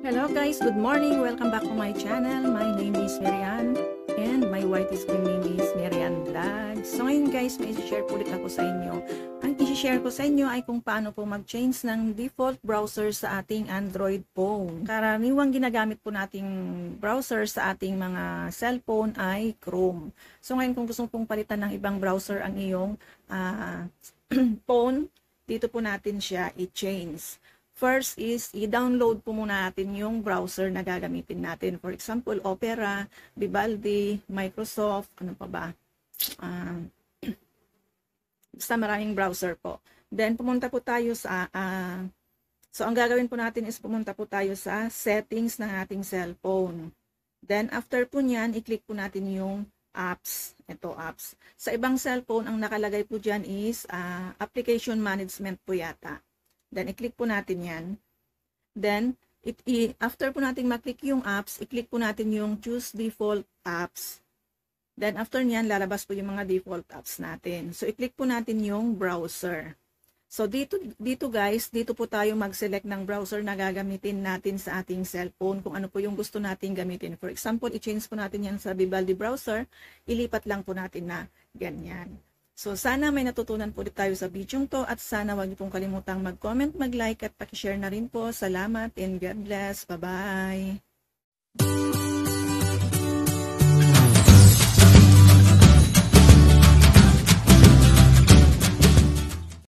Hello guys, good morning. Welcome back to my channel. My name is Marian and my white screen name is Marian Vlog. So ngayon guys, may i-share po ulit ako sa inyo. Ang i-share ko sa inyo ay kung paano po mag-change ng default browser sa ating Android phone. Karaniwang ginagamit po nating browser sa ating mga cellphone ay Chrome. So ngayon kung gusto pong palitan ng ibang browser ang iyong phone, dito po natin siya i-change. First is, i-download po muna natin yung browser na gagamitin natin. For example, Opera, Vivaldi, Microsoft, ano pa ba? Basta maraming browser po. Then, pumunta po tayo sa, so ang gagawin po natin is pumunta po tayo sa settings ng ating cellphone. Then, after po nyan, i-click po natin yung apps. Ito, apps. Sa ibang cellphone, ang nakalagay po dyan is application management po yata. Then, i-click po natin yan. Then, after po natin maklik yung apps, i-click po natin yung choose default apps. Then, after nyan, lalabas po yung mga default apps natin. So, i-click po natin yung browser. So, dito guys, dito po tayo mag-select ng browser na gagamitin natin sa ating cellphone kung ano po yung gusto natin gamitin. For example, i-change po natin yan sa Vivaldi browser, ilipat lang po natin na ganyan. So, sana may natutunan po ulit tayo sa video to at sana wag niyo pong kalimutang mag-comment, mag-like at paki-share na rin po. Salamat and God bless. Bye-bye!